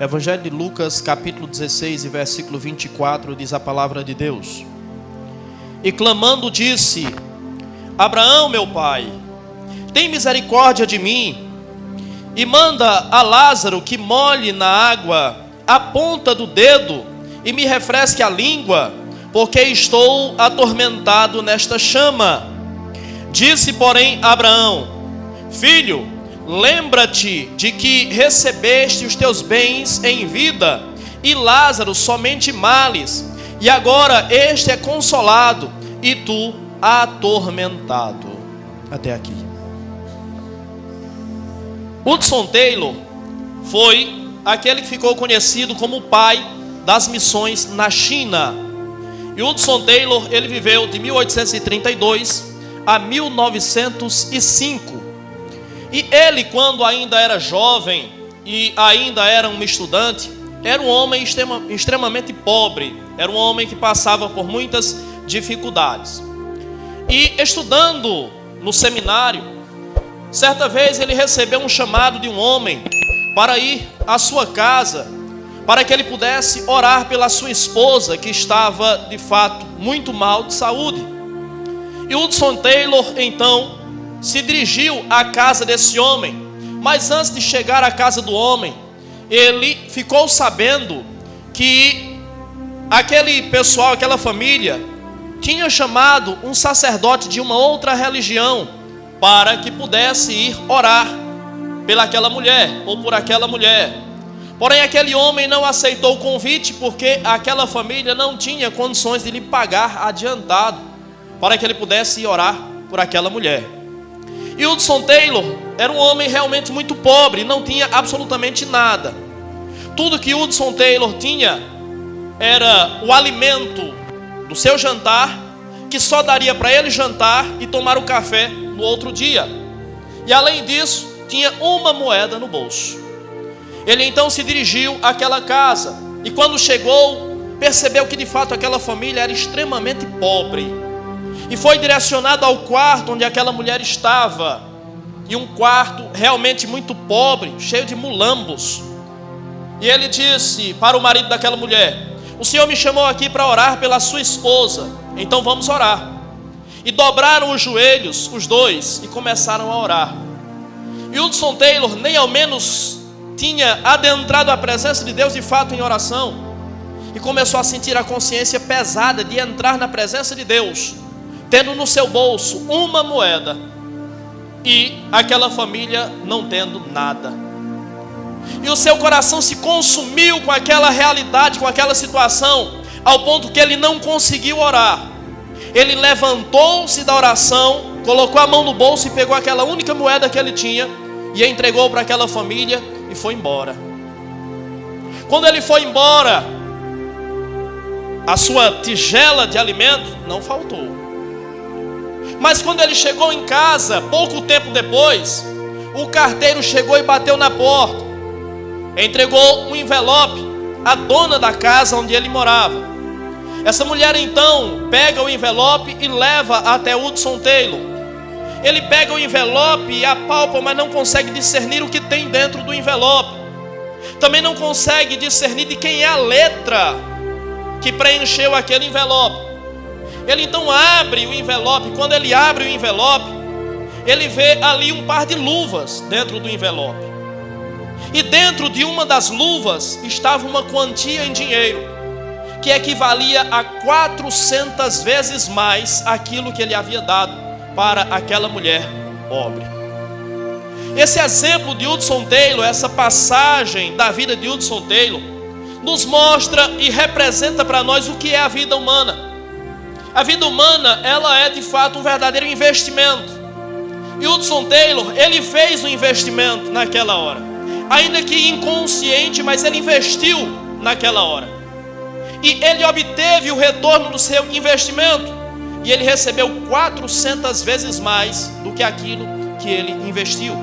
Evangelho de Lucas, capítulo 16 e versículo 24, diz a palavra de Deus. E clamando disse: Abraão, meu pai, tem misericórdia de mim, e manda a Lázaro que molhe na água a ponta do dedo e me refresque a língua, porque estou atormentado nesta chama. Disse, porém, Abraão: Filho, lembra-te de que recebeste os teus bens em vida, e Lázaro somente males, e agora este é consolado, e tu atormentado. Até aqui. Hudson Taylor foi aquele que ficou conhecido como o pai das missões na China. E Hudson Taylor, ele viveu de 1832 a 1905. E ele, quando ainda era jovem e ainda era um estudante, era um homem extremamente pobre, era um homem que passava por muitas dificuldades. E estudando no seminário, certa vez ele recebeu um chamado de um homem para ir à sua casa, para que ele pudesse orar pela sua esposa, que estava de fato muito mal de saúde. E Hudson Taylor então se dirigiu à casa desse homem, mas antes de chegar à casa do homem, ele ficou sabendo que aquele pessoal, aquela família, tinha chamado um sacerdote de uma outra religião para que pudesse ir orar pelaquela mulher ou por aquela mulher. Porém, aquele homem não aceitou o convite, porque aquela família não tinha condições de lhe pagar adiantado para que ele pudesse ir orar por aquela mulher. E Hudson Taylor era um homem realmente muito pobre, não tinha absolutamente nada. Tudo que Hudson Taylor tinha era o alimento do seu jantar, que só daria para ele jantar e tomar o café no outro dia. E além disso, tinha uma moeda no bolso. Ele então se dirigiu àquela casa, e quando chegou, percebeu que de fato aquela família era extremamente pobre. E foi direcionado ao quarto onde aquela mulher estava, e um quarto realmente muito pobre, cheio de mulambos. E ele disse para o marido daquela mulher: O Senhor me chamou aqui para orar pela sua esposa, então vamos orar. E dobraram os joelhos, os dois, e começaram a orar. E Hudson Taylor nem ao menos tinha adentrado a presença de Deus de fato em oração, e começou a sentir a consciência pesada de entrar na presença de Deus, tendo no seu bolso uma moeda, e aquela família não tendo nada. E o seu coração se consumiu com aquela realidade, com aquela situação, ao ponto que ele não conseguiu orar. Ele levantou-se da oração, colocou a mão no bolso e pegou aquela única moeda que ele tinha e a entregou para aquela família e foi embora. Quando ele foi embora, a sua tigela de alimento não faltou. Mas quando ele chegou em casa, pouco tempo depois, o carteiro chegou e bateu na porta, entregou um envelope à dona da casa onde ele morava. Essa mulher então pega o envelope e leva até Hudson Taylor. Ele pega o envelope e apalpa, mas não consegue discernir o que tem dentro do envelope. Também não consegue discernir de quem é a letra que preencheu aquele envelope. Ele então abre o envelope. Quando ele abre o envelope, ele vê ali um par de luvas dentro do envelope. E dentro de uma das luvas estava uma quantia em dinheiro, que equivalia a 400 vezes mais aquilo que ele havia dado para aquela mulher pobre. Esse exemplo de Hudson Taylor, essa passagem da vida de Hudson Taylor, nos mostra e representa para nós o que é a vida humana. A vida humana, ela é de fato um verdadeiro investimento. E Hudson Taylor, ele fez um investimento naquela hora, ainda que inconsciente, mas ele investiu naquela hora. E ele obteve o retorno do seu investimento. E ele recebeu 400 vezes mais do que aquilo que ele investiu.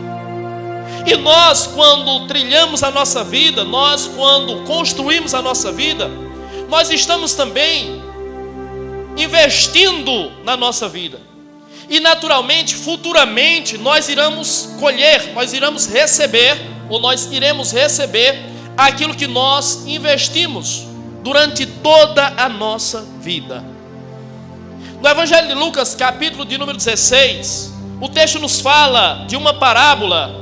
E nós, quando trilhamos a nossa vida, nós, quando construímos a nossa vida, nós estamos também investindo na nossa vida. E naturalmente, futuramente, nós iremos colher, nós iremos receber, ou nós iremos receber àquilo que nós investimos durante toda a nossa vida. No Evangelho de Lucas, capítulo de número 16, o texto nos fala de uma parábola,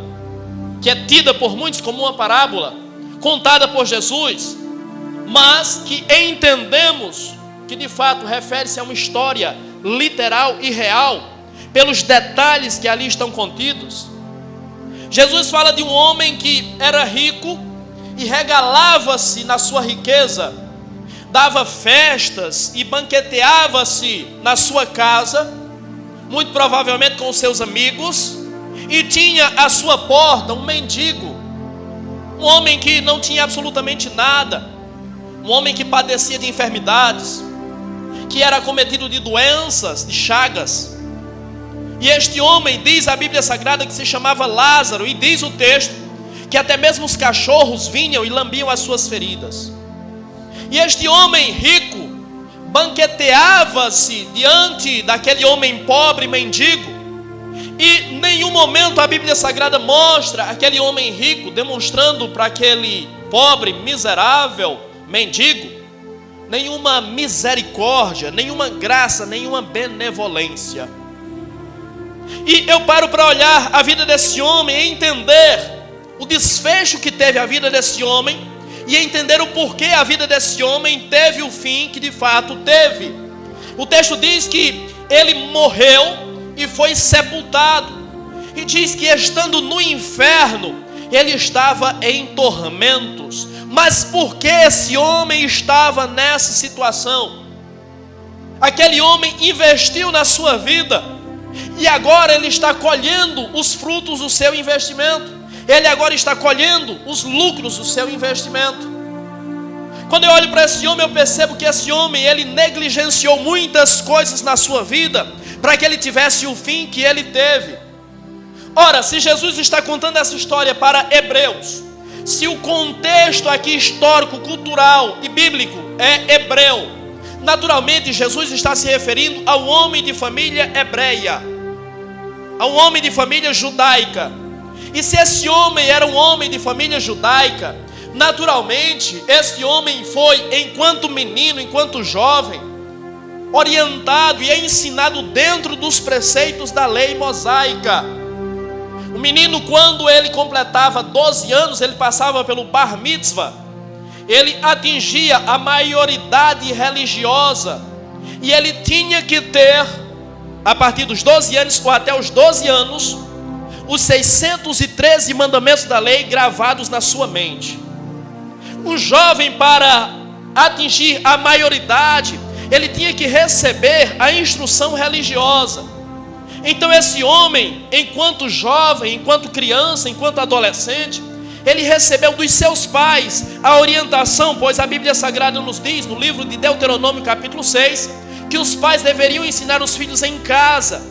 que é tida por muitos como uma parábola, contada por Jesus, mas que entendemos que de fato refere-se a uma história literal e real, pelos detalhes que ali estão contidos. Jesus fala de um homem que era rico e regalava-se na sua riqueza, dava festas e banqueteava-se na sua casa, muito provavelmente com os seus amigos, e tinha à sua porta um mendigo, um homem que não tinha absolutamente nada, um homem que padecia de enfermidades, que era acometido de doenças, de chagas. E este homem, diz a Bíblia Sagrada, que se chamava Lázaro, e diz o texto que até mesmo os cachorros vinham e lambiam as suas feridas. E este homem rico banqueteava-se diante daquele homem pobre, mendigo, e em nenhum momento a Bíblia Sagrada mostra aquele homem rico demonstrando para aquele pobre, miserável, mendigo, nenhuma misericórdia, nenhuma graça, nenhuma benevolência. E eu paro para olhar a vida desse homem e entender o desfecho que teve a vida desse homem, e entender o porquê a vida desse homem teve o fim que de fato teve. O texto diz que ele morreu e foi sepultado, e diz que estando no inferno, ele estava em tormentos. Mas por que esse homem estava nessa situação? Aquele homem investiu na sua vida, e agora ele está colhendo os frutos do seu investimento. Ele agora está colhendo os lucros do seu investimento. Quando eu olho para esse homem, eu percebo que esse homem, ele negligenciou muitas coisas na sua vida, para que ele tivesse o fim que ele teve. Ora, se Jesus está contando essa história para hebreus, se o contexto aqui histórico, cultural e bíblico é hebreu, naturalmente Jesus está se referindo ao homem de família hebreia, ao homem de família judaica. E se esse homem era um homem de família judaica, naturalmente esse homem foi, enquanto menino, enquanto jovem, orientado e ensinado dentro dos preceitos da lei mosaica. O menino, quando ele completava 12 anos, ele passava pelo bar mitzvah, ele atingia a maioridade religiosa, e ele tinha que ter, a partir dos 12 anos ou até os 12 anos, os 613 mandamentos da lei gravados na sua mente. Um jovem, para atingir a maioridade, ele tinha que receber a instrução religiosa. Então esse homem, enquanto jovem, enquanto criança, enquanto adolescente, ele recebeu dos seus pais a orientação, pois a Bíblia Sagrada nos diz, no livro de Deuteronômio capítulo 6, que os pais deveriam ensinar os filhos em casa,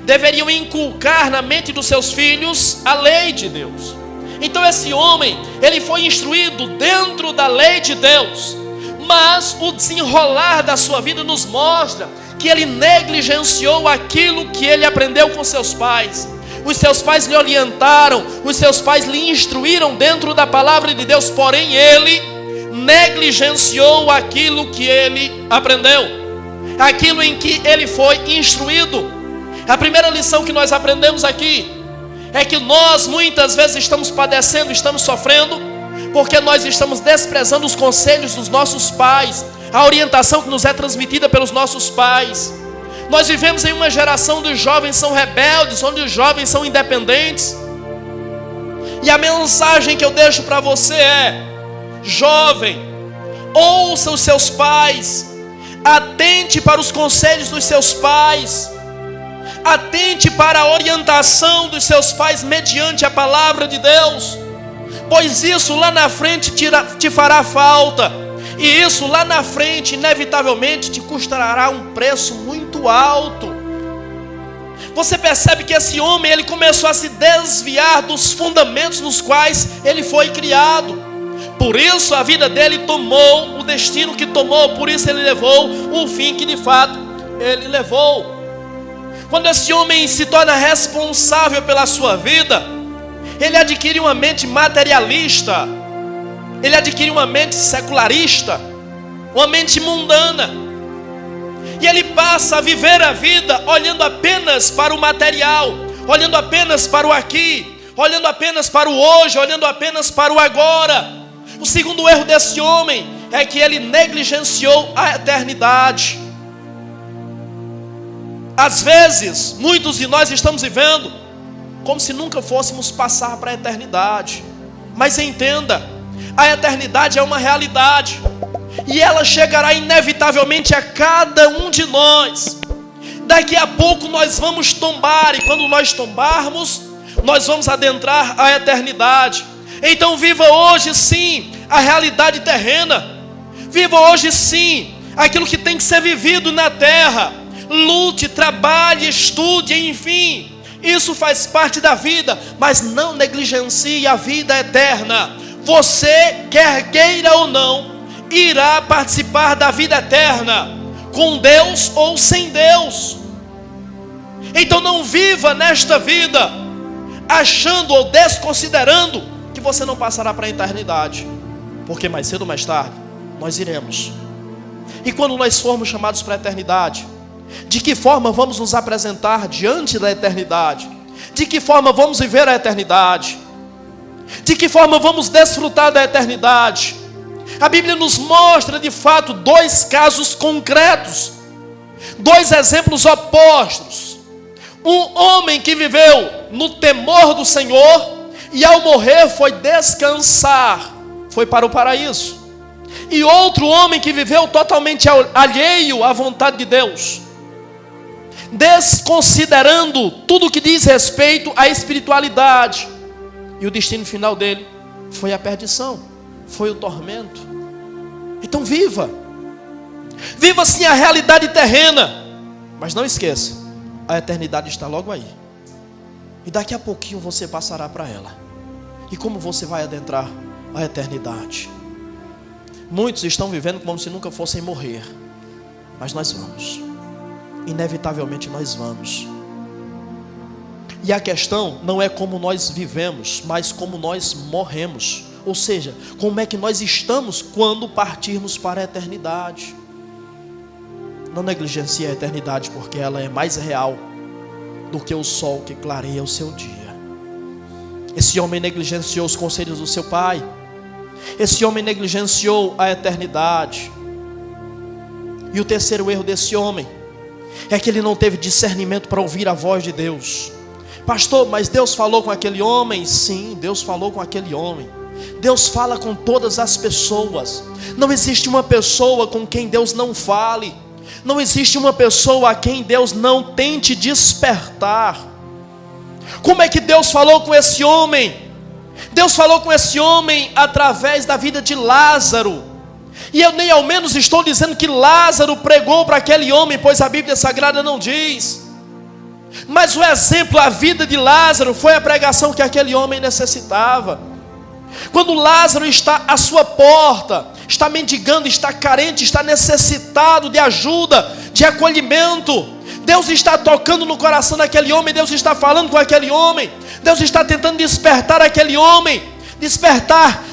deveriam inculcar na mente dos seus filhos a lei de Deus. Então esse homem, ele foi instruído dentro da lei de Deus, mas o desenrolar da sua vida nos mostra que ele negligenciou aquilo que ele aprendeu com seus pais. Os seus pais lhe orientaram, os seus pais lhe instruíram dentro da palavra de Deus, porém ele negligenciou aquilo que ele aprendeu, aquilo em que ele foi instruído. A primeira lição que nós aprendemos aqui é que nós muitas vezes estamos padecendo, estamos sofrendo, porque nós estamos desprezando os conselhos dos nossos pais, a orientação que nos é transmitida pelos nossos pais. Nós vivemos em uma geração onde os jovens são rebeldes, onde os jovens são independentes. E a mensagem que eu deixo para você é: jovem, ouça os seus pais, atente para os conselhos dos seus pais, atente para a orientação dos seus pais mediante a palavra de Deus, pois isso lá na frente te fará falta, e isso lá na frente inevitavelmente te custará um preço muito alto. Você percebe que esse homem, ele começou a se desviar dos fundamentos nos quais ele foi criado. Por isso a vida dele tomou o destino que tomou, por isso ele levou o fim que de fato ele levou. Quando esse homem se torna responsável pela sua vida, ele adquire uma mente materialista. ele adquire uma mente secularista, uma mente mundana, e ele passa a viver a vida olhando apenas para o material, olhando apenas para o aqui, olhando apenas para o hoje, olhando apenas para o agora. O segundo erro desse homem é que ele negligenciou a eternidade. Às vezes, muitos de nós estamos vivendo como se nunca fôssemos passar para a eternidade. Mas entenda, a eternidade é uma realidade, e ela chegará inevitavelmente a cada um de nós. Daqui a pouco nós vamos tombar, e quando nós tombarmos, nós vamos adentrar a eternidade. Então viva hoje sim a realidade terrena. Viva hoje sim aquilo que tem que ser vivido na terra. Lute, trabalhe, estude, enfim, isso faz parte da vida, mas não negligencie a vida eterna. Você, quer queira ou não, irá participar da vida eterna, com Deus ou sem Deus. Então não viva nesta vida achando ou desconsiderando que você não passará para a eternidade, porque mais cedo ou mais tarde nós iremos. E quando nós formos chamados para a eternidade, de que forma vamos nos apresentar diante da eternidade? De que forma vamos viver a eternidade? De que forma vamos desfrutar da eternidade? A Bíblia nos mostra de fato dois casos concretos, dois exemplos opostos. Um homem que viveu no temor do Senhor e ao morrer foi descansar, foi para o paraíso. E outro homem que viveu totalmente alheio à vontade de Deus, desconsiderando tudo que diz respeito à espiritualidade, e o destino final dele foi a perdição, foi o tormento. Então viva sim a realidade terrena, mas não esqueça, a eternidade está logo aí, e daqui a pouquinho você passará para ela. E como você vai adentrar a eternidade? Muitos estão vivendo como se nunca fossem morrer, mas nós vamos, inevitavelmente nós vamos. E a questão não é como nós vivemos, mas como nós morremos. Ou seja, como é que nós estamos quando partirmos para a eternidade. Não negligencie a eternidade, porque ela é mais real do que o sol que clareia o seu dia. Esse homem negligenciou os conselhos do seu pai. Esse homem negligenciou a eternidade. E o terceiro erro desse homem é que ele não teve discernimento para ouvir a voz de Deus. Pastor, mas Deus falou com aquele homem? Sim, Deus falou com aquele homem. Deus fala com todas as pessoas. Não existe uma pessoa com quem Deus não fale. Não existe uma pessoa a quem Deus não tente despertar. Como é que Deus falou com esse homem? Deus falou com esse homem através da vida de Lázaro. E eu nem ao menos estou dizendo que Lázaro pregou para aquele homem, pois a Bíblia Sagrada não diz. Mas o exemplo, a vida de Lázaro foi a pregação que aquele homem necessitava. Quando Lázaro está à sua porta, está mendigando, está carente, está necessitado de ajuda, de acolhimento, Deus está tocando no coração daquele homem, Deus está falando com aquele homem, Deus está tentando despertar aquele homem, despertar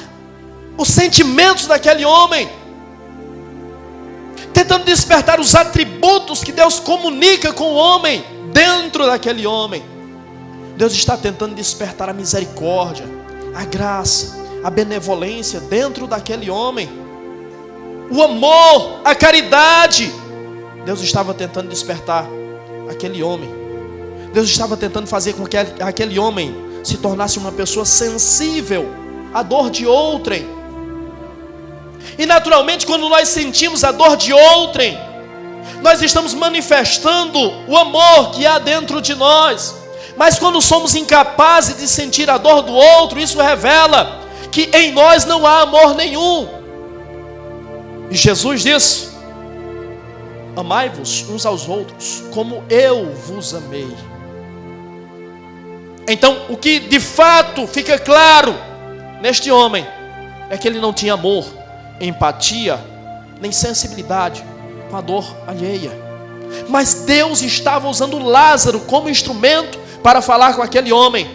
os sentimentos daquele homem, tentando despertar os atributos que Deus comunica com o homem dentro daquele homem. Deus está tentando despertar a misericórdia, a graça, a benevolência dentro daquele homem, o amor, a caridade. Deus estava tentando despertar aquele homem. Deus estava tentando fazer com que aquele homem se tornasse uma pessoa sensível à dor de outrem. E naturalmente, quando nós sentimos a dor de outrem, nós estamos manifestando o amor que há dentro de nós. Mas quando somos incapazes de sentir a dor do outro, isso revela que em nós não há amor nenhum. E Jesus disse: amai-vos uns aos outros, como eu vos amei. Então, o que de fato fica claro neste homem é que ele não tinha amor, empatia, nem sensibilidade com a dor alheia. Mas Deus estava usando Lázaro como instrumento para falar com aquele homem.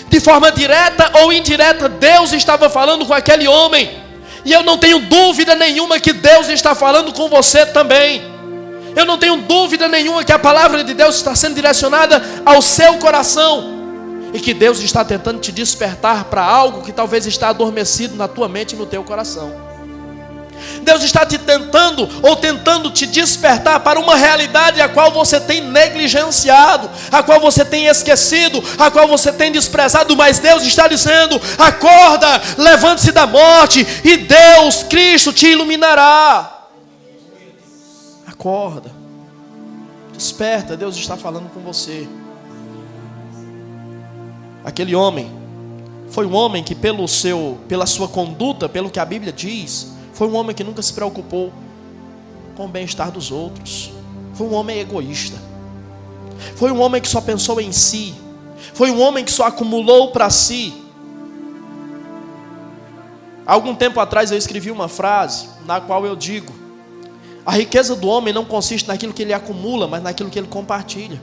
De forma direta ou indireta, Deus estava falando com aquele homem. E eu não tenho dúvida nenhuma que Deus está falando com você também. Eu não tenho dúvida nenhuma que a palavra de Deus está sendo direcionada ao seu coração. E que Deus está tentando te despertar para algo que talvez está adormecido na tua mente e no teu coração. Deus está tentando te despertar para uma realidade a qual você tem negligenciado, a qual você tem esquecido, a qual você tem desprezado. Mas Deus está dizendo: acorda, levante-se da morte e Deus, Cristo, te iluminará. Acorda, desperta, Deus está falando com você. Aquele homem foi um homem que pela sua conduta, pelo que a Bíblia diz, foi um homem que nunca se preocupou com o bem-estar dos outros. Foi um homem egoísta. Foi um homem que só pensou em si. Foi um homem que só acumulou para si. Há algum tempo atrás eu escrevi uma frase na qual eu digo: a riqueza do homem não consiste naquilo que ele acumula, mas naquilo que ele compartilha.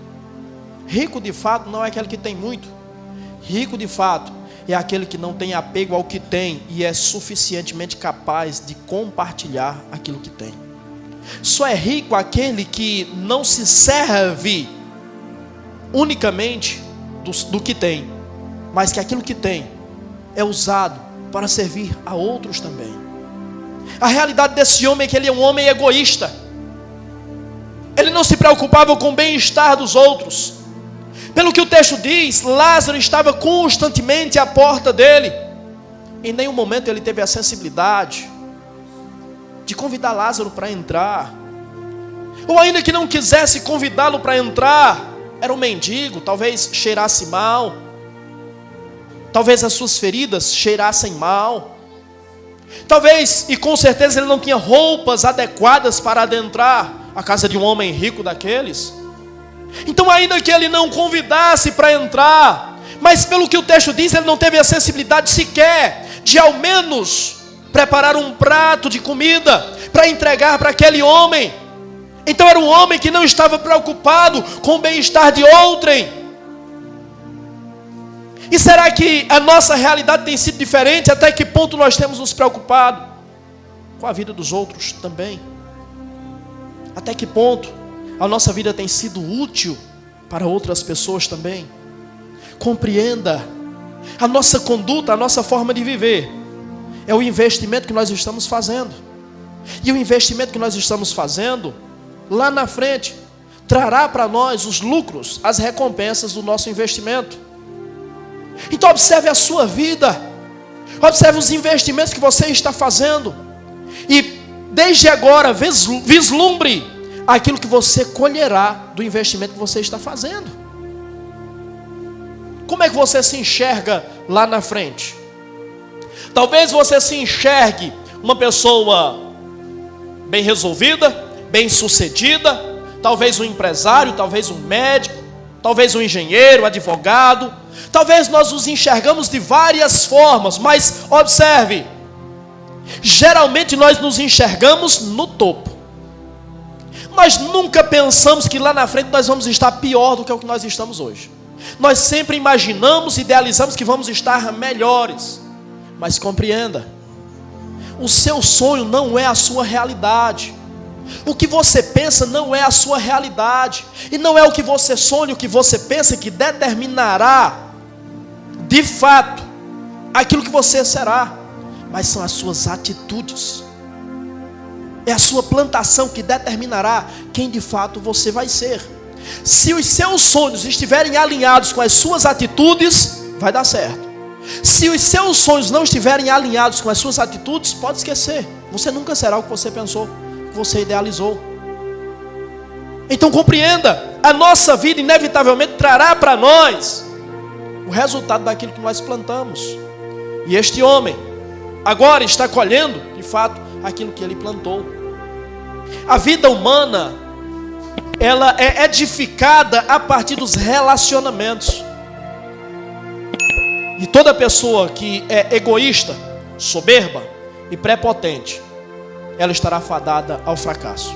Rico de fato não é aquele que tem muito. Rico de fato é aquele que não tem apego ao que tem e é suficientemente capaz de compartilhar aquilo que tem. Só é rico aquele que não se serve unicamente do que tem, mas que aquilo que tem é usado para servir a outros também. A realidade desse homem é que ele é um homem egoísta. Ele não se preocupava com o bem-estar dos outros. Pelo que o texto diz, Lázaro estava constantemente à porta dele. Em nenhum momento ele teve a sensibilidade de convidar Lázaro para entrar. Ou ainda que não quisesse convidá-lo para entrar, era um mendigo, talvez cheirasse mal. Talvez as suas feridas cheirassem mal. Talvez, e com certeza ele não tinha roupas adequadas para adentrar a casa de um homem rico daqueles. Então ainda que ele não convidasse para entrar, mas pelo que o texto diz, ele não teve a sensibilidade sequer de ao menos preparar um prato de comida para entregar para aquele homem. Então era um homem que não estava preocupado com o bem-estar de outrem. E será que a nossa realidade tem sido diferente? Até que ponto nós temos nos preocupado com a vida dos outros também? Até que ponto a nossa vida tem sido útil para outras pessoas também? Compreenda, a nossa conduta, a nossa forma de viver é o investimento que nós estamos fazendo. E o investimento que nós estamos fazendo, lá na frente, trará para nós os lucros, as recompensas do nosso investimento. Então observe a sua vida, observe os investimentos que você está fazendo, e desde agora vislumbre aquilo que você colherá do investimento que você está fazendo. Como é que você se enxerga lá na frente? Talvez você se enxergue uma pessoa bem resolvida, bem sucedida, talvez um empresário, talvez um médico, talvez um engenheiro, advogado. Talvez nós nos enxergamos de várias formas, mas observe, geralmente nós nos enxergamos no topo. Nós nunca pensamos que lá na frente nós vamos estar pior do que o que nós estamos hoje. Nós sempre imaginamos, idealizamos que vamos estar melhores. Mas compreenda, o seu sonho não é a sua realidade. O que você pensa não é a sua realidade. E não é o que você sonha, o que você pensa que determinará, de fato, aquilo que você será. Mas são as suas atitudes. É a sua plantação que determinará quem de fato você vai ser. Se os seus sonhos estiverem alinhados com as suas atitudes, vai dar certo. Se os seus sonhos não estiverem alinhados com as suas atitudes, pode esquecer. Você nunca será o que você pensou, o que você idealizou. Então compreenda, a nossa vida inevitavelmente trará para nós o resultado daquilo que nós plantamos. E este homem agora está colhendo, de fato, aquilo que ele plantou. A vida humana, ela é edificada a partir dos relacionamentos. E toda pessoa que é egoísta, soberba e prepotente, ela estará fadada ao fracasso.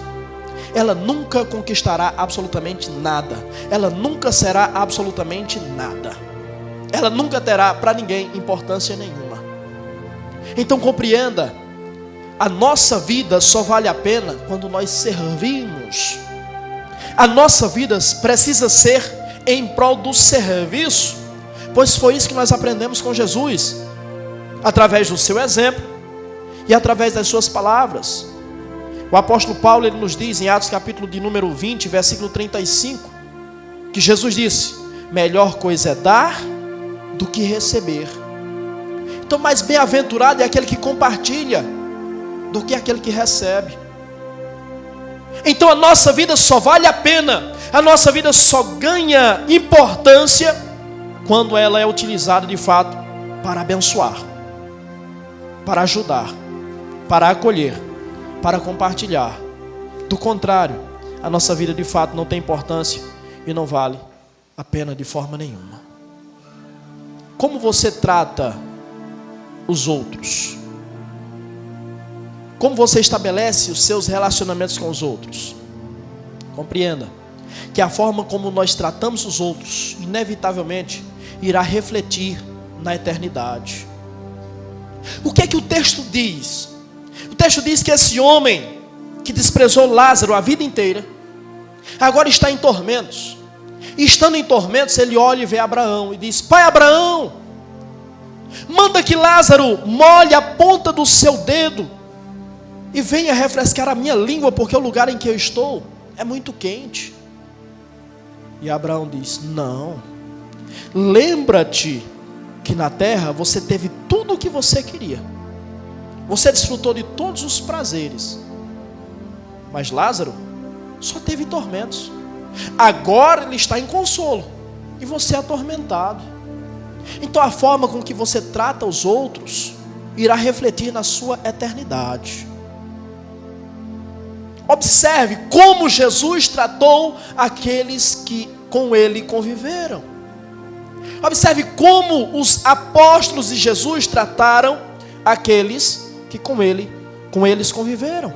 Ela nunca conquistará absolutamente nada. Ela nunca será absolutamente nada. Ela nunca terá para ninguém importância nenhuma. Então compreenda, A nossa vida só vale a pena quando nós servimos. A nossa vida precisa ser em prol do serviço, pois foi isso que nós aprendemos com Jesus, através do seu exemplo e através das suas palavras. O apóstolo Paulo, ele nos diz em Atos capítulo de número 20, versículo 35, que Jesus disse: melhor coisa é dar do que receber. Então, mais bem-aventurado é aquele que compartilha do que aquele que recebe. Então a nossa vida só vale a pena, a nossa vida só ganha importância quando ela é utilizada de fato para abençoar, para ajudar, para acolher, para compartilhar. Do contrário, a nossa vida de fato não tem importância e não vale a pena de forma nenhuma. Como você trata os outros? Como você estabelece os seus relacionamentos com os outros? Compreenda que a forma como nós tratamos os outros, inevitavelmente, irá refletir na eternidade. O que é que o texto diz? O texto diz que esse homem que desprezou Lázaro a vida inteira, agora está em tormentos. E estando em tormentos, ele olha e vê Abraão e diz: pai Abraão, manda que Lázaro molhe a ponta do seu dedo e venha refrescar a minha língua, porque o lugar em que eu estou é muito quente. E Abraão diz: não, lembra-te que na terra você teve tudo o que você queria, você desfrutou de todos os prazeres, mas Lázaro só teve tormentos. Agora ele está em consolo e você é atormentado. Então a forma com que você trata os outros irá refletir na sua eternidade. Observe como Jesus tratou aqueles que com ele conviveram. Observe como os apóstolos de Jesus trataram aqueles que com eles conviveram.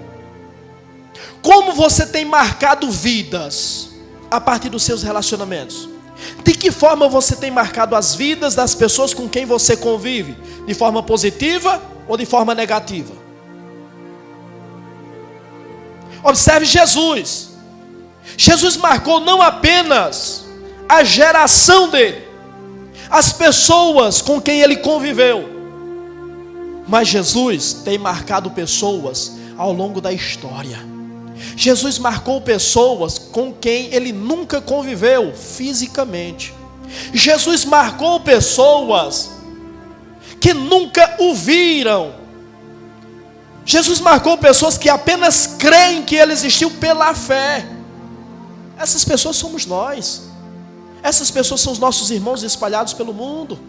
Como você tem marcado vidas a partir dos seus relacionamentos? De que forma você tem marcado as vidas das pessoas com quem você convive? De forma positiva ou de forma negativa? Observe Jesus. Jesus marcou não apenas a geração dele, as pessoas com quem ele conviveu, mas Jesus tem marcado pessoas ao longo da história. Jesus marcou pessoas com quem ele nunca conviveu fisicamente. Jesus marcou pessoas que nunca o viram. Jesus marcou pessoas que apenas creem que ele existiu pela fé. Essas pessoas somos nós. Essas pessoas são os nossos irmãos espalhados pelo mundo.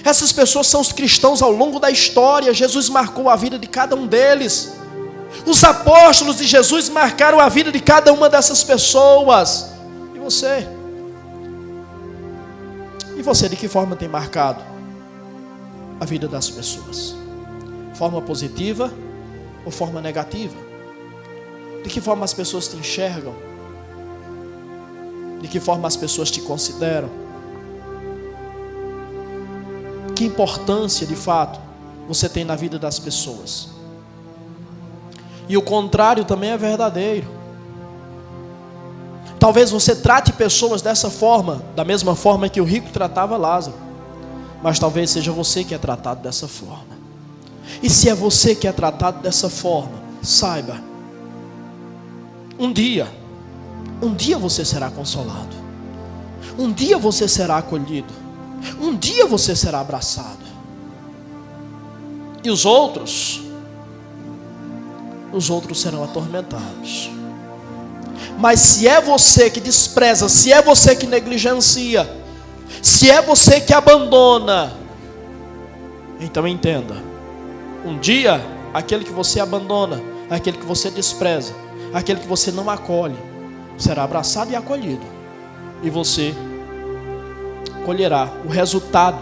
Essas pessoas são os cristãos ao longo da história. Jesus marcou a vida de cada um deles. Os apóstolos de Jesus marcaram a vida de cada uma dessas pessoas. E você? E você, de que forma tem marcado a vida das pessoas? Forma positiva ou forma negativa? De que forma as pessoas te enxergam? De que forma as pessoas te consideram? Que importância, de fato, você tem na vida das pessoas? E o contrário também é verdadeiro. Talvez você trate pessoas dessa forma, da mesma forma que o rico tratava Lázaro, mas talvez seja você que é tratado dessa forma. E se é você que é tratado dessa forma, saiba, um dia você será consolado, um dia você será acolhido, um dia você será abraçado. E os outros serão atormentados. Mas se é você que despreza, se é você que negligencia, se é você que abandona, então entenda, um dia aquele que você abandona, aquele que você despreza, aquele que você não acolhe, será abraçado e acolhido, e você colherá o resultado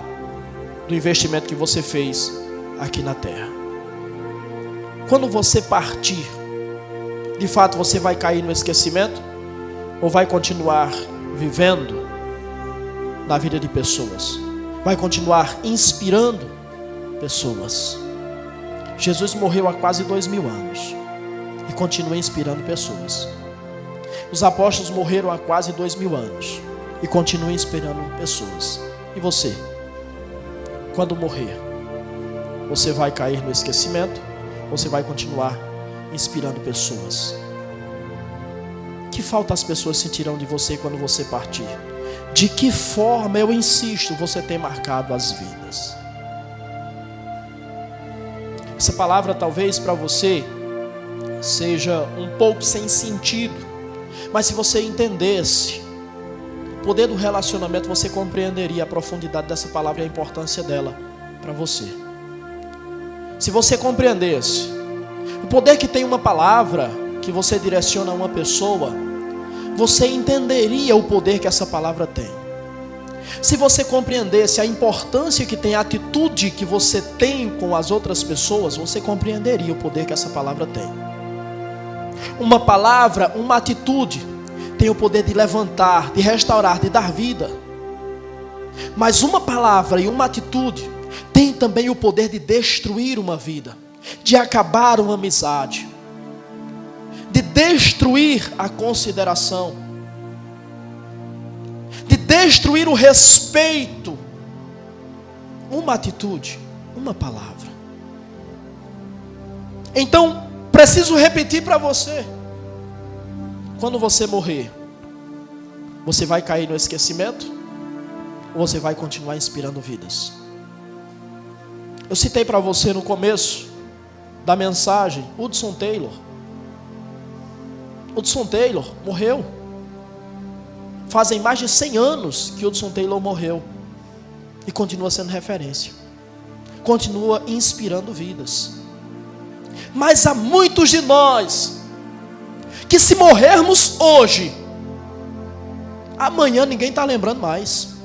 do investimento que você fez aqui na terra. Quando você partir, de fato você vai cair no esquecimento ou vai continuar vivendo na vida de pessoas? Vai continuar inspirando pessoas? Jesus morreu há quase 2000 anos e continua inspirando pessoas. Os apóstolos morreram há quase 2000 anos e continuam inspirando pessoas. E você? Quando morrer, você vai cair no esquecimento ou você vai continuar inspirando pessoas? Que falta as pessoas sentirão de você quando você partir? De que forma, eu insisto, você tem marcado as vidas? Essa palavra talvez para você seja um pouco sem sentido, mas se você entendesse o poder do relacionamento, você compreenderia a profundidade dessa palavra e a importância dela para você. Se você compreendesse o poder que tem uma palavra que você direciona a uma pessoa, você entenderia o poder que essa palavra tem. Se você compreendesse a importância que tem a atitude que você tem com as outras pessoas, você compreenderia o poder que essa palavra tem. Uma palavra, uma atitude, tem o poder de levantar, de restaurar, de dar vida. Mas uma palavra e uma atitude tem também o poder de destruir uma vida, de acabar uma amizade, de destruir a consideração, de destruir o respeito. Uma atitude, uma palavra. Então, preciso repetir para você: quando você morrer, você vai cair no esquecimento ou você vai continuar inspirando vidas? Eu citei para você no começo da mensagem Hudson Taylor. Hudson Taylor morreu. Fazem mais de 100 anos que Hudson Taylor morreu e continua sendo referência, continua inspirando vidas. Mas há muitos de nós que, se morrermos hoje, amanhã ninguém está lembrando mais.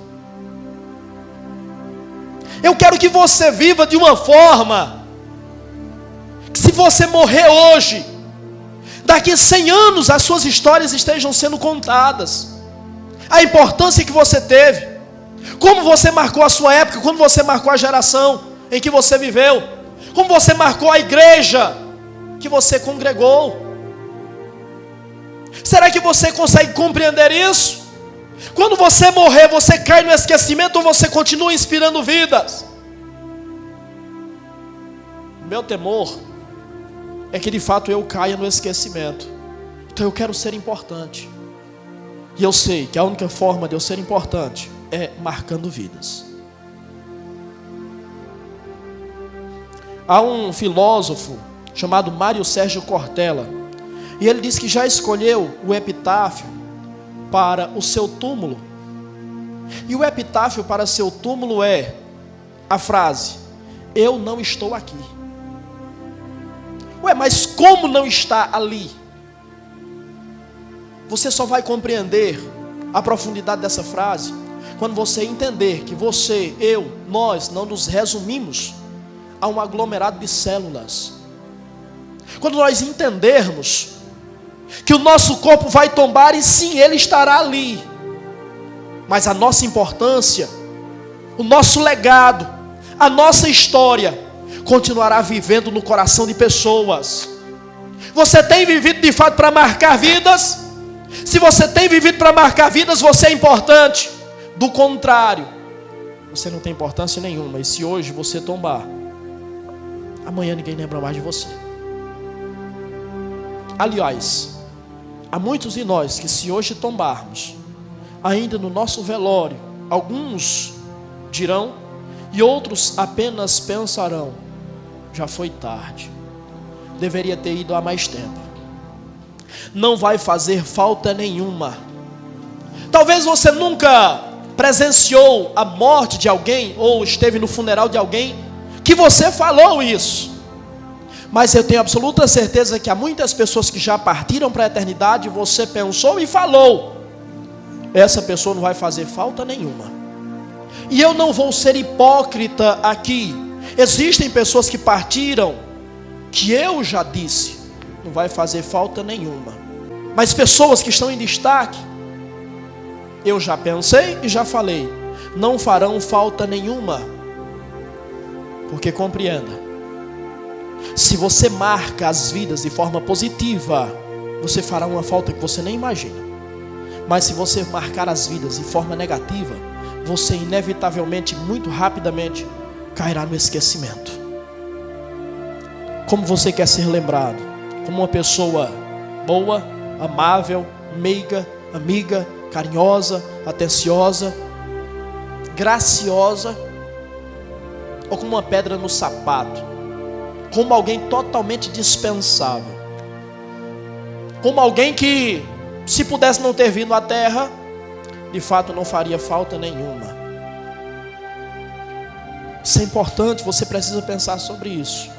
Eu quero que você viva de uma forma que, se você morrer hoje, daqui a 100 anos as suas histórias estejam sendo contadas. A importância que você teve, como você marcou a sua época, como você marcou a geração em que você viveu, como você marcou a igreja que você congregou. Será que você consegue compreender isso? Quando você morrer, você cai no esquecimento ou você continua inspirando vidas? Meu temor é que de fato eu caia no esquecimento. Então eu quero ser importante. E eu sei que a única forma de eu ser importante é marcando vidas. Há um filósofo chamado Mário Sérgio Cortella, e ele diz que já escolheu o epitáfio para o seu túmulo. E o epitáfio para seu túmulo é a frase: eu não estou aqui. Ué, mas como não está ali? Você só vai compreender a profundidade dessa frase quando você entender que você, eu, nós não nos resumimos a um aglomerado de células. Quando nós entendermos que o nosso corpo vai tombar e sim, ele estará ali, mas a nossa importância, o nosso legado, a nossa história continuará vivendo no coração de pessoas. Você tem vivido de fato para marcar vidas? Se você tem vivido para marcar vidas, você é importante. Do contrário, você não tem importância nenhuma. E se hoje você tombar, amanhã ninguém lembra mais de você. Aliás, há muitos de nós que, se hoje tombarmos, ainda no nosso velório, alguns dirão e outros apenas pensarão: já foi tarde, deveria ter ido há mais tempo. Não vai fazer falta nenhuma. Talvez você nunca presenciou a morte de alguém ou esteve no funeral de alguém que você falou isso, mas eu tenho absoluta certeza que há muitas pessoas que já partiram para a eternidade, você pensou e falou: essa pessoa não vai fazer falta nenhuma. E eu não vou ser hipócrita aqui. Existem pessoas que partiram que eu já disse: não vai fazer falta nenhuma. Mas pessoas que estão em destaque, eu já pensei e já falei: não farão falta nenhuma. Porque compreenda, Se você marca as vidas de forma positiva, você fará uma falta que você nem imagina. Mas se você marcar as vidas de forma negativa, você inevitavelmente, muito rapidamente, cairá no esquecimento. Como você quer ser lembrado? Como uma pessoa boa, amável, meiga, amiga, carinhosa, atenciosa, graciosa, ou como uma pedra no sapato, como alguém totalmente dispensável, como alguém que, se pudesse não ter vindo à terra, de fato não faria falta nenhuma. Isso é importante, você precisa pensar sobre isso.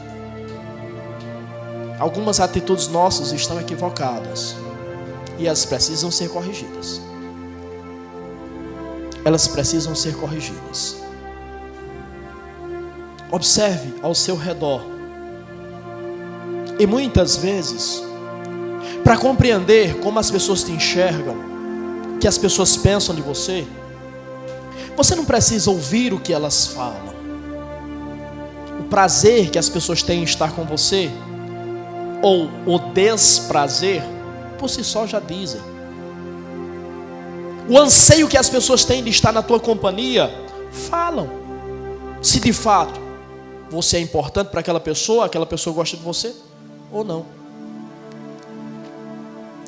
Algumas atitudes nossas estão equivocadas e elas precisam ser corrigidas. Elas precisam ser corrigidas. Observe ao seu redor. E muitas vezes, para compreender como as pessoas te enxergam, o que as pessoas pensam de você, você não precisa ouvir o que elas falam. O prazer que as pessoas têm em estar com você, ou o desprazer, por si só já dizem. O anseio que as pessoas têm de estar na tua companhia, falam. Se de fato você é importante para aquela pessoa gosta de você ou não.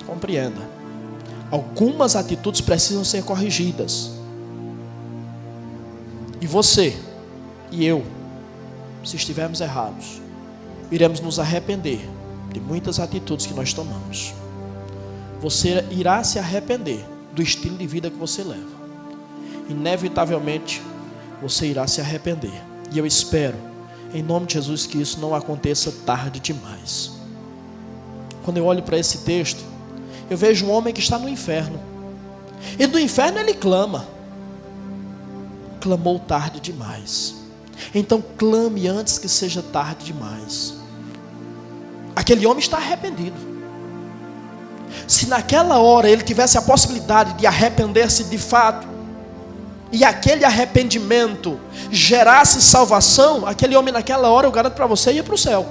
Compreenda. Algumas atitudes precisam ser corrigidas. E você e eu, se estivermos errados, iremos nos arrepender de muitas atitudes que nós tomamos. Você irá se arrepender do estilo de vida que você leva. Inevitavelmente, você irá se arrepender. E eu espero, em nome de Jesus, que isso não aconteça tarde demais. Quando eu olho para esse texto, eu vejo um homem que está no inferno. E do inferno ele clama. Clamou tarde demais. Então clame antes que seja tarde demais. Aquele homem está arrependido. Se naquela hora ele tivesse a possibilidade de arrepender-se de fato, e aquele arrependimento gerasse salvação, aquele homem naquela hora, eu garanto para você, ia para o céu.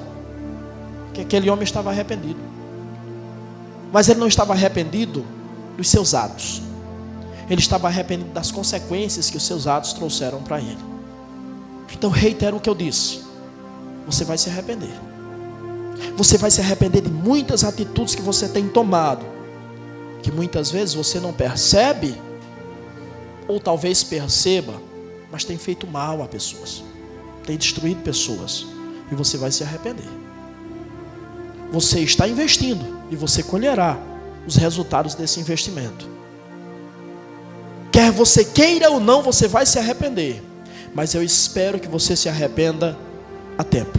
Porque aquele homem estava arrependido. Mas ele não estava arrependido dos seus atos. Ele estava arrependido das consequências que os seus atos trouxeram para ele. Então reitero o que eu disse. Você vai se arrepender. Você vai se arrepender de muitas atitudes que você tem tomado, que muitas vezes você não percebe, ou talvez perceba, mas tem feito mal a pessoas, tem destruído pessoas, e você vai se arrepender. Você está investindo e você colherá os resultados desse investimento. Quer você queira ou não, você vai se arrepender. Mas eu espero que você se arrependa a tempo.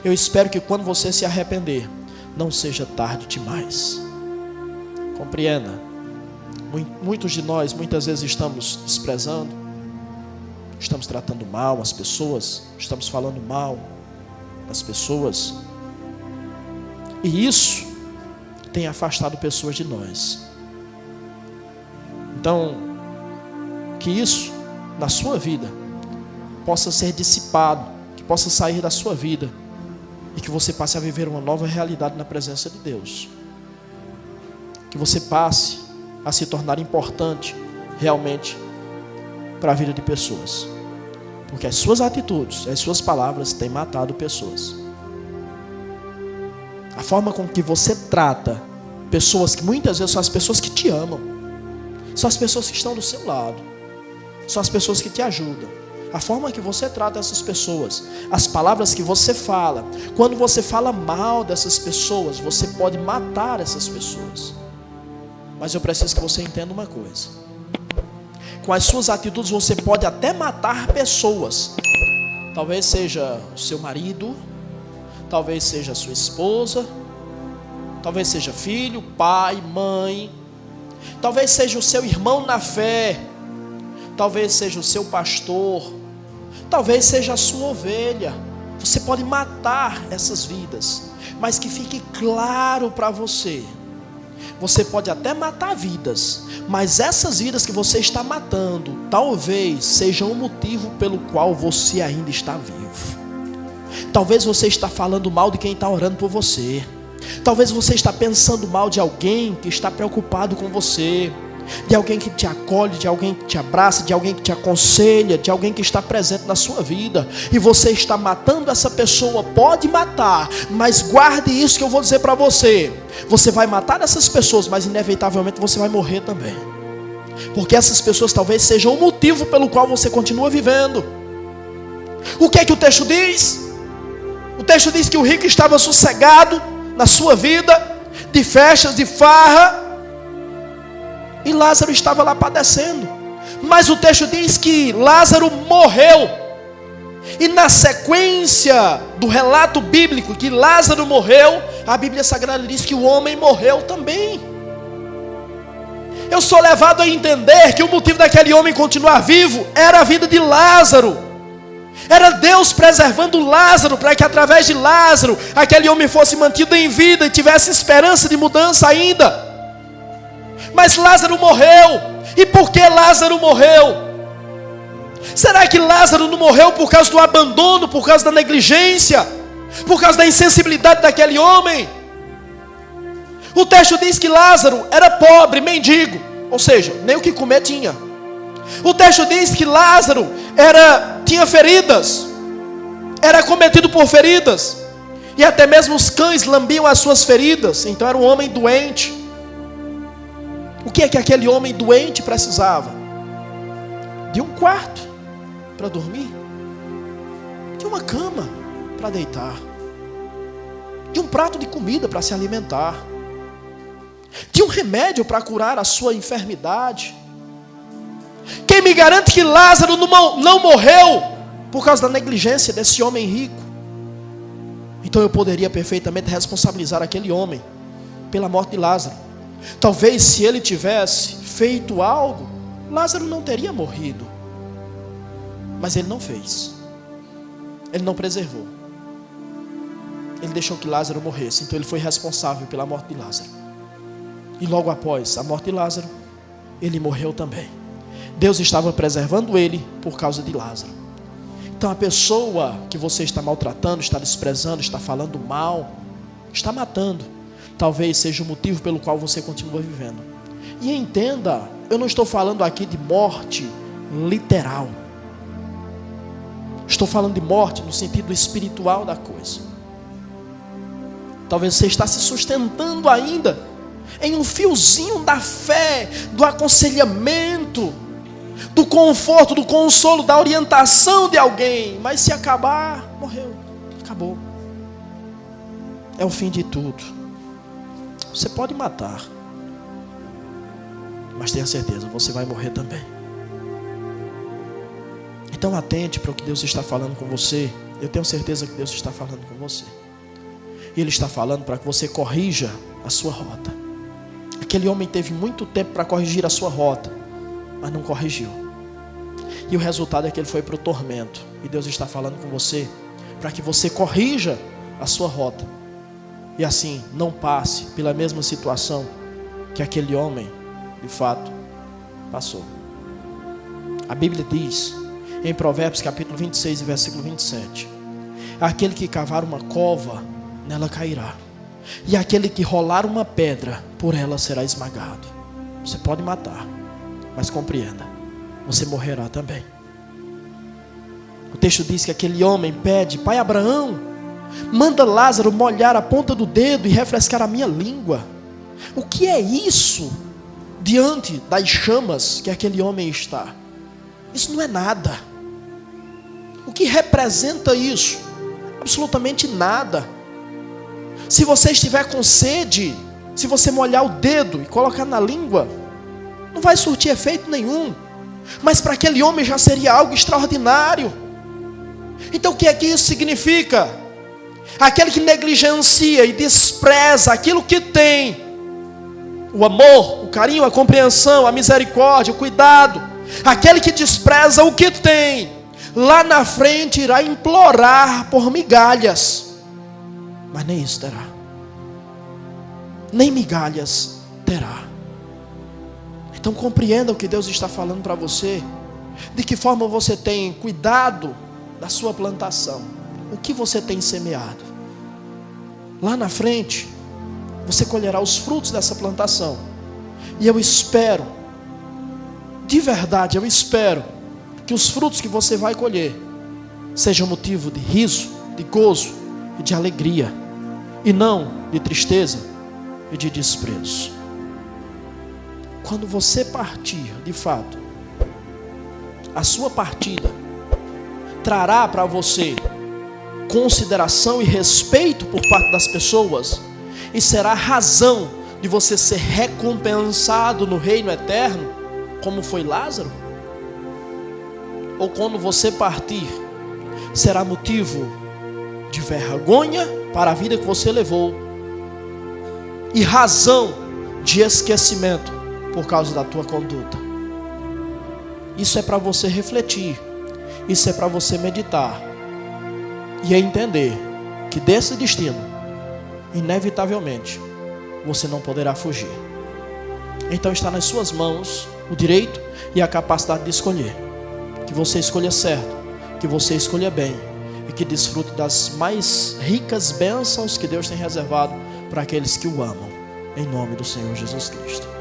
Eu espero que quando você se arrepender, não seja tarde demais. Compreenda. Muitos de nós, muitas vezes estamos desprezando, estamos tratando mal as pessoas, estamos falando mal das pessoas. E isso tem afastado pessoas de nós. Então, que isso, na sua vida, possa ser dissipado, que possa sair da sua vida, e que você passe a viver uma nova realidade na presença de Deus. Que você passe a se tornar importante, realmente, para a vida de pessoas. Porque as suas atitudes, as suas palavras têm matado pessoas. A forma com que você trata pessoas, que muitas vezes são as pessoas que te amam, são as pessoas que estão do seu lado, são as pessoas que te ajudam. A forma que você trata essas pessoas, as palavras que você fala, quando você fala mal dessas pessoas, você pode matar essas pessoas. Mas eu preciso que você entenda uma coisa: com as suas atitudes você pode até matar pessoas. Talvez seja o seu marido, talvez seja a sua esposa, talvez seja filho, pai, mãe, talvez seja o seu irmão na fé, talvez seja o seu pastor, talvez seja a sua ovelha. Você pode matar essas vidas, mas que fique claro para você: você pode até matar vidas, mas essas vidas que você está matando, talvez sejam o motivo pelo qual você ainda está vivo. Talvez você está falando mal de quem está orando por você. Talvez você está pensando mal de alguém que está preocupado com você, de alguém que te acolhe, de alguém que te abraça, de alguém que te aconselha, de alguém que está presente na sua vida, e você está matando essa pessoa. Pode matar, mas guarde isso que eu vou dizer para você. Você vai matar essas pessoas, mas inevitavelmente você vai morrer também, porque essas pessoas talvez sejam o motivo pelo qual você continua vivendo. O que é que o texto diz? O texto diz que o rico estava sossegado na sua vida, de festas, de farra, e Lázaro estava lá padecendo. Mas o texto diz que Lázaro morreu. E na sequência do relato bíblico que Lázaro morreu, a Bíblia Sagrada diz que o homem morreu também. Eu sou levado a entender que o motivo daquele homem continuar vivo era a vida de Lázaro. Era Deus preservando Lázaro, para que através de Lázaro aquele homem fosse mantido em vida e tivesse esperança de mudança ainda. Mas Lázaro morreu. E por que Lázaro morreu? Será que Lázaro não morreu por causa do abandono, por causa da negligência, por causa da insensibilidade daquele homem? O texto diz que Lázaro era pobre, mendigo, ou seja, nem o que comer tinha. O texto diz que Lázaro tinha feridas, era cometido por feridas, e até mesmo os cães lambiam as suas feridas. Então era um homem doente. O que é que aquele homem doente precisava? De um quarto para dormir, de uma cama para deitar, de um prato de comida para se alimentar, de um remédio para curar a sua enfermidade. Quem me garante que Lázaro não morreu por causa da negligência desse homem rico? Então eu poderia perfeitamente responsabilizar aquele homem pela morte de Lázaro. Talvez se ele tivesse feito algo, Lázaro não teria morrido. Mas ele não fez. Ele não preservou. Ele deixou que Lázaro morresse. Então ele foi responsável pela morte de Lázaro. E logo após a morte de Lázaro, ele morreu também. Deus estava preservando ele por causa de Lázaro. Então a pessoa que você está maltratando, está desprezando, está falando mal, está matando, talvez seja o motivo pelo qual você continua vivendo. E entenda, eu não estou falando aqui de morte literal. Estou falando de morte no sentido espiritual da coisa. Talvez você está se sustentando ainda em um fiozinho da fé, do aconselhamento, do conforto, do consolo, da orientação de alguém. Mas se acabar, morreu, acabou. É o fim de tudo. Você pode matar, mas tenha certeza, você vai morrer também. Então atente para o que Deus está falando com você. Eu tenho certeza que Deus está falando com você. E Ele está falando para que você corrija a sua rota. Aquele homem teve muito tempo para corrigir a sua rota, mas não corrigiu. E o resultado é que ele foi para o tormento. E Deus está falando com você para que você corrija a sua rota, e assim não passe pela mesma situação que aquele homem de fato passou. A Bíblia diz em Provérbios capítulo 26 e versículo 27: aquele que cavar uma cova, nela cairá, e aquele que rolar uma pedra, por ela será esmagado. Você pode matar, mas compreenda, você morrerá também. O texto diz que aquele homem pede: pai Abraão, manda Lázaro molhar a ponta do dedo e refrescar a minha língua. O que é isso diante das chamas que aquele homem está? Isso não é nada. O que representa isso? Absolutamente nada. Se você estiver com sede, se você molhar o dedo e colocar na língua, não vai surtir efeito nenhum. Mas para aquele homem já seria algo extraordinário. Então o que é que isso significa? Aquele que negligencia e despreza aquilo que tem, o amor, o carinho, a compreensão, a misericórdia, o cuidado, aquele que despreza o que tem, lá na frente irá implorar por migalhas, mas nem isso terá. Nem migalhas terá. Então compreenda o que Deus está falando para você. De que forma você tem cuidado da sua plantação. o que você tem semeado. Lá na frente, você colherá os frutos dessa plantação. E eu espero, de verdade, eu espero que os frutos que você vai colher sejam motivo de riso, de gozo e de alegria, e não de tristeza e de desprezo. Quando você partir, de fato, a sua partida trará para você consideração e respeito por parte das pessoas, e será razão de você ser recompensado no reino eterno, como foi Lázaro? Ou quando você partir, será motivo de vergonha para a vida que você levou e razão de esquecimento por causa da tua conduta? Isso é para você refletir, isso é para você meditar e entender que desse destino, inevitavelmente, você não poderá fugir. Então está nas suas mãos o direito e a capacidade de escolher. Que você escolha certo, que você escolha bem e que desfrute das mais ricas bênçãos que Deus tem reservado para aqueles que o amam, em nome do Senhor Jesus Cristo.